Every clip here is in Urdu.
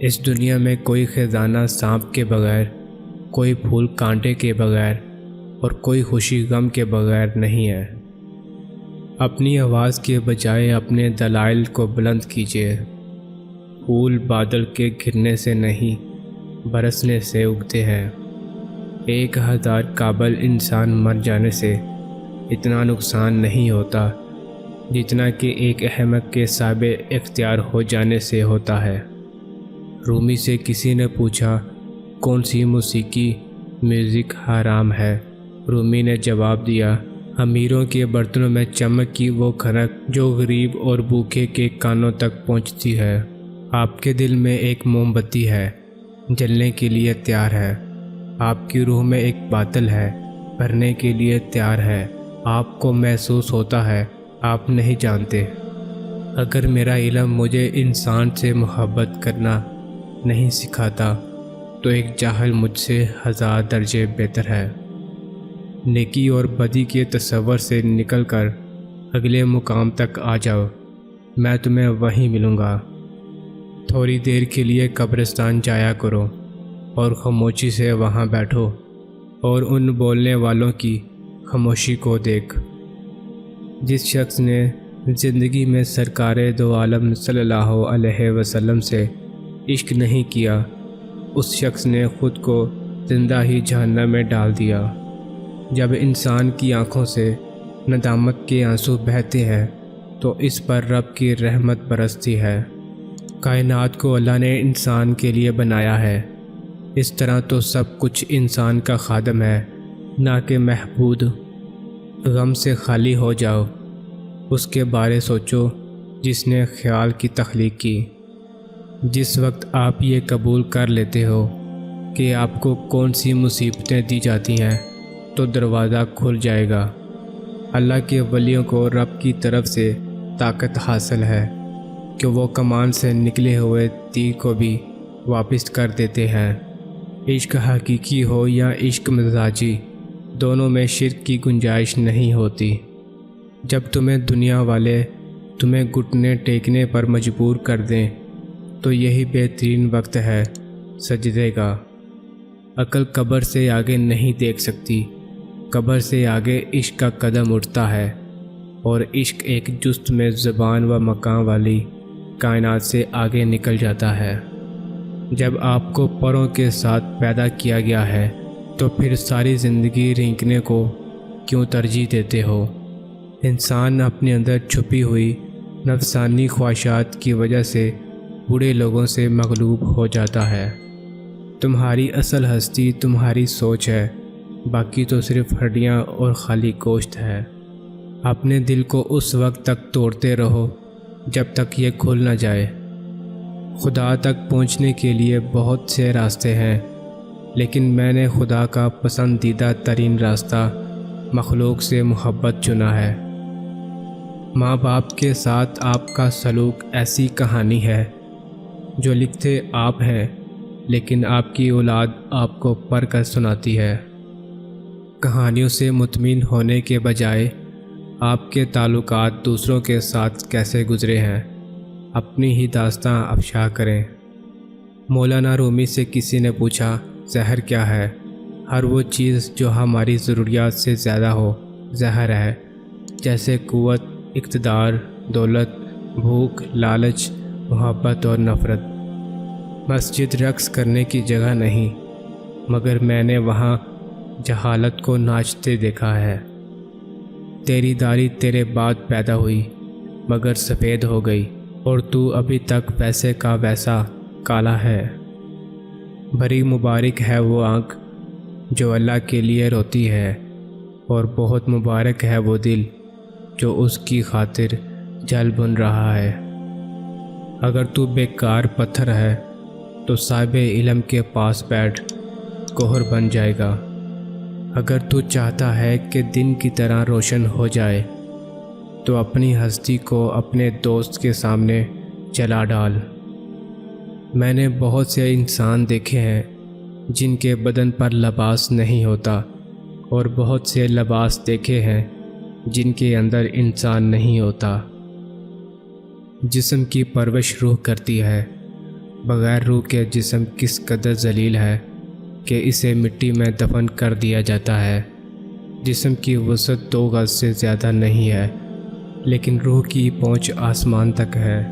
اس دنیا میں کوئی خزانہ سانپ کے بغیر، کوئی پھول کانٹے کے بغیر اور کوئی خوشی غم کے بغیر نہیں ہے۔ اپنی آواز کے بجائے اپنے دلائل کو بلند کیجیے۔ پھول بادل کے گرنے سے نہیں، برسنے سے اگتے ہیں۔ 1000 قابل انسان مر جانے سے اتنا نقصان نہیں ہوتا جتنا کہ ایک احمق کے صاحب اختیار ہو جانے سے ہوتا ہے۔ رومی سے کسی نے پوچھا، کون سی موسیقی میوزک حرام ہے؟ رومی نے جواب دیا، امیروں کے برتنوں میں چمک کی وہ کھنک جو غریب اور بھوکے کے کانوں تک پہنچتی ہے۔ آپ کے دل میں ایک موم بتی ہے، جلنے کے لیے تیار ہے۔ آپ کی روح میں ایک باطل ہے، بھرنے کے لیے تیار ہے۔ آپ کو محسوس ہوتا ہے، آپ نہیں جانتے۔ اگر میرا علم مجھے انسان سے محبت کرنا نہیں سکھاتا تو ایک جاہل مجھ سے 1000 درجے بہتر ہے۔ نیکی اور بدی کے تصور سے نکل کر اگلے مقام تک آ جاؤ، میں تمہیں وہیں ملوں گا۔ تھوڑی دیر کے لیے قبرستان جایا کرو اور خاموشی سے وہاں بیٹھو اور ان بولنے والوں کی خاموشی کو دیکھ۔ جس شخص نے زندگی میں سرکار دو عالم صلی اللہ علیہ وسلم سے عشق نہیں کیا، اس شخص نے خود کو زندہ ہی جہنم میں ڈال دیا۔ جب انسان کی آنکھوں سے ندامت کے آنسو بہتے ہیں تو اس پر رب کی رحمت برستی ہے۔ کائنات کو اللہ نے انسان کے لیے بنایا ہے، اس طرح تو سب کچھ انسان کا خادم ہے، نہ کہ محبود۔ غم سے خالی ہو جاؤ، اس کے بارے سوچو جس نے خیال کی تخلیق کی۔ جس وقت آپ یہ قبول کر لیتے ہو کہ آپ کو کون سی مصیبتیں دی جاتی ہیں تو دروازہ کھل جائے گا۔ اللہ کے ولیوں کو رب کی طرف سے طاقت حاصل ہے کہ وہ کمان سے نکلے ہوئے تیر کو بھی واپس کر دیتے ہیں۔ عشق حقیقی ہو یا عشق مزاجی، دونوں میں شرک کی گنجائش نہیں ہوتی۔ جب تمہیں دنیا والے تمہیں گھٹنے ٹیکنے پر مجبور کر دیں تو یہی بہترین وقت ہے سجدے کا۔ عقل قبر سے آگے نہیں دیکھ سکتی، قبر سے آگے عشق کا قدم اٹھتا ہے، اور عشق ایک جست میں زبان و مقام والی کائنات سے آگے نکل جاتا ہے۔ جب آپ کو پروں کے ساتھ پیدا کیا گیا ہے تو پھر ساری زندگی رینگنے کو کیوں ترجیح دیتے ہو؟ انسان اپنے اندر چھپی ہوئی نفسانی خواہشات کی وجہ سے بوڑھے لوگوں سے مغلوب ہو جاتا ہے۔ تمہاری اصل ہستی تمہاری سوچ ہے، باقی تو صرف ہڈیاں اور خالی گوشت ہے۔ اپنے دل کو اس وقت تک توڑتے رہو جب تک یہ کھل نہ جائے۔ خدا تک پہنچنے کے لیے بہت سے راستے ہیں، لیکن میں نے خدا کا پسندیدہ ترین راستہ مخلوق سے محبت چنا ہے۔ ماں باپ کے ساتھ آپ کا سلوک ایسی کہانی ہے جو لکھتے آپ ہیں، لیکن آپ کی اولاد آپ کو پڑھ کر سناتی ہے۔ کہانیوں سے مطمئن ہونے کے بجائے آپ کے تعلقات دوسروں کے ساتھ کیسے گزرے ہیں، اپنی ہی داستاں افشا کریں۔ مولانا رومی سے کسی نے پوچھا، زہر کیا ہے؟ ہر وہ چیز جو ہماری ضروریات سے زیادہ ہو زہر ہے، جیسے قوت، اقتدار، دولت، بھوک، لالچ، محبت اور نفرت۔ مسجد رقص کرنے کی جگہ نہیں، مگر میں نے وہاں جہالت کو ناچتے دیکھا ہے۔ تیری داڑھی تیرے بعد پیدا ہوئی مگر سفید ہو گئی، اور تو ابھی تک ویسے کا ویسا کالا ہے۔ بڑی مبارک ہے وہ آنکھ جو اللہ کے لیے روتی ہے، اور بہت مبارک ہے وہ دل جو اس کی خاطر جل بن رہا ہے۔ اگر تو بیکار پتھر ہے تو صاحب علم کے پاس بیٹھ، کوہر بن جائے گا۔ اگر تو چاہتا ہے کہ دن کی طرح روشن ہو جائے تو اپنی ہستی کو اپنے دوست کے سامنے جلا ڈال۔ میں نے بہت سے انسان دیکھے ہیں جن کے بدن پر لباس نہیں ہوتا، اور بہت سے لباس دیکھے ہیں جن کے اندر انسان نہیں ہوتا۔ جسم کی پرورش روح کرتی ہے، بغیر روح کے جسم کس قدر ذلیل ہے کہ اسے مٹی میں دفن کر دیا جاتا ہے۔ جسم کی وسعت 2 گز سے زیادہ نہیں ہے، لیکن روح کی پہنچ آسمان تک ہے۔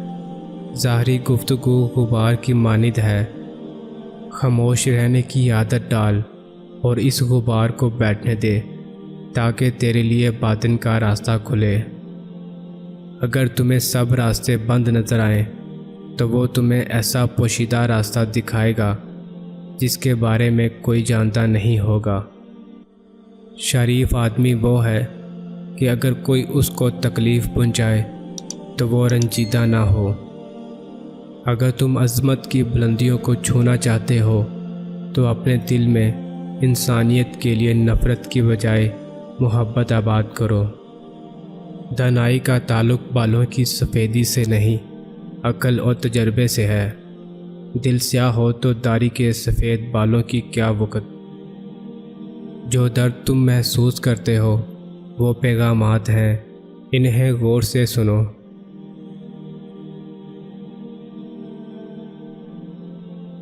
ظاہری گفتگو غبار کی مانند ہے۔ خاموش رہنے کی عادت ڈال اور اس غبار کو بیٹھنے دے تاکہ تیرے لیے باطن کا راستہ کھلے۔ اگر تمہیں سب راستے بند نظر آئیں تو وہ تمہیں ایسا پوشیدہ راستہ دکھائے گا جس کے بارے میں کوئی جانتا نہیں ہوگا۔ شریف آدمی وہ ہے کہ اگر کوئی اس کو تکلیف پہنچائے تو وہ رنجیدہ نہ ہو۔ اگر تم عظمت کی بلندیوں کو چھونا چاہتے ہو تو اپنے دل میں انسانیت کے لیے نفرت کی بجائے محبت آباد کرو۔ دانائی کا تعلق بالوں کی سفیدی سے نہیں، عقل اور تجربے سے ہے۔ دل سیاہ ہو تو داڑھی کے سفید بالوں کی کیا وقت۔ جو درد تم محسوس کرتے ہو وہ پیغامات ہیں، انہیں غور سے سنو۔